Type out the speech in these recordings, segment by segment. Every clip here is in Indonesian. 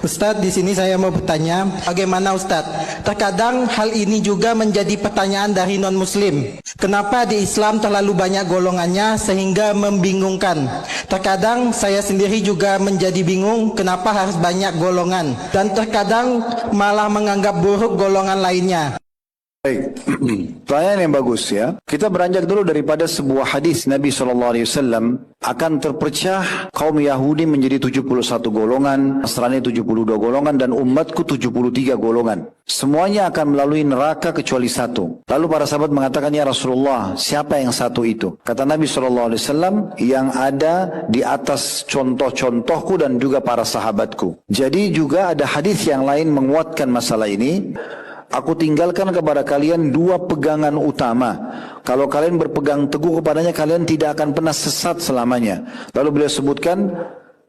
Ustadz, di sini saya mau bertanya, bagaimana Ustadz? Terkadang hal ini juga menjadi pertanyaan dari non-muslim. Kenapa di Islam terlalu banyak golongannya sehingga membingungkan? Terkadang saya sendiri juga menjadi bingung kenapa harus banyak golongan. Dan terkadang malah menganggap buruk golongan lainnya. Baik, pertanyaan yang bagus ya. Kita beranjak dulu daripada sebuah hadis Nabi SAW akan terpecah kaum Yahudi menjadi 71 golongan, Nasrani 72 golongan, dan umatku 73 golongan. Semuanya akan melalui neraka kecuali satu. Lalu para sahabat mengatakan, ya Rasulullah, siapa yang satu itu? Kata Nabi SAW, yang ada di atas contoh-contohku dan juga para sahabatku. Jadi juga ada hadis yang lain menguatkan masalah ini. Aku tinggalkan kepada kalian dua pegangan utama. Kalau kalian berpegang teguh kepadanya, kalian tidak akan pernah sesat selamanya. Lalu beliau sebutkan,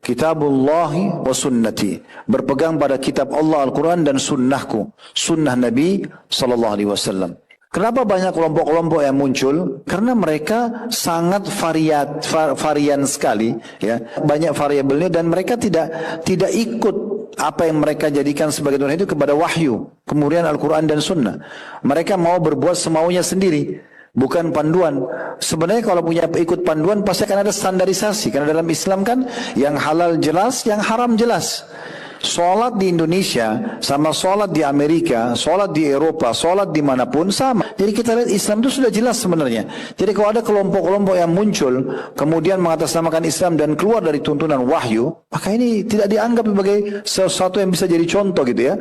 Kitabullahi wa sunnati. Berpegang pada kitab Allah Al-Quran dan sunnahku. Sunnah Nabi SAW. Kenapa banyak kelompok-kelompok yang muncul? Karena mereka sangat varian sekali, ya, banyak variabelnya, dan mereka tidak ikut apa yang mereka jadikan sebagai Tuhan itu kepada wahyu, kemudian Al-Quran dan Sunnah. Mereka mau berbuat semaunya sendiri, bukan panduan. Sebenarnya kalau punya ikut panduan pasti akan ada standarisasi. Karena dalam Islam kan yang halal jelas, yang haram jelas. Sholat di Indonesia sama sholat di Amerika, sholat di Eropa, sholat dimanapun sama. Jadi kita lihat Islam itu sudah jelas sebenarnya. Jadi kalau ada kelompok-kelompok yang muncul kemudian mengatasnamakan Islam dan keluar dari tuntunan wahyu, maka ini tidak dianggap sebagai sesuatu yang bisa jadi contoh gitu ya.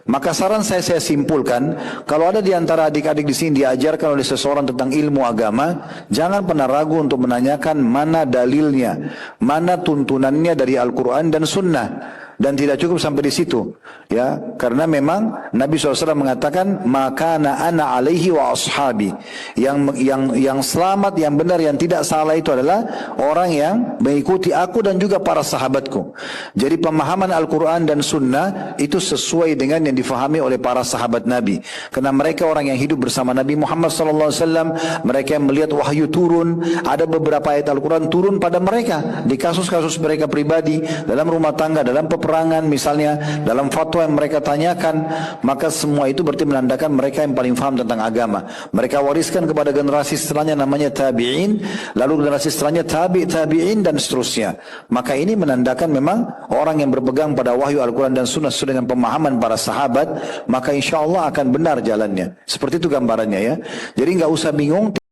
Maka saran saya simpulkan, kalau ada di antara adik-adik di sini diajarkan oleh seseorang tentang ilmu agama, jangan pernah ragu untuk menanyakan mana dalilnya, mana tuntunannya dari Al-Quran dan Sunnah. Dan tidak cukup sampai di situ, ya, karena memang Nabi SAW mengatakan, makana ana alaihi wa ashabi, yang selamat, yang benar, yang tidak salah itu adalah orang yang mengikuti aku dan juga para sahabatku. Jadi pemahaman Al-Quran dan Sunnah itu sesuai dengan yang difahami oleh para sahabat Nabi, karena mereka orang yang hidup bersama Nabi Muhammad SAW. Mereka yang melihat wahyu turun, ada beberapa ayat Al-Quran turun pada mereka di kasus-kasus mereka pribadi, dalam rumah tangga, dalam peperangan misalnya, dalam fatwa yang mereka tanyakan. Maka semua itu berarti menandakan mereka yang paling faham tentang agama. Mereka wariskan kepada generasi setelahnya, namanya tabi'in, lalu generasi setelahnya tabi'in dan seterusnya. Maka ini menandakan memang orang yang berpegang pada wahyu Al-Quran dan Sunnah sesuai dengan pemahaman para sahabat, maka insya Allah akan benar jalannya. Seperti itu gambarannya ya. Jadi nggak usah bingung.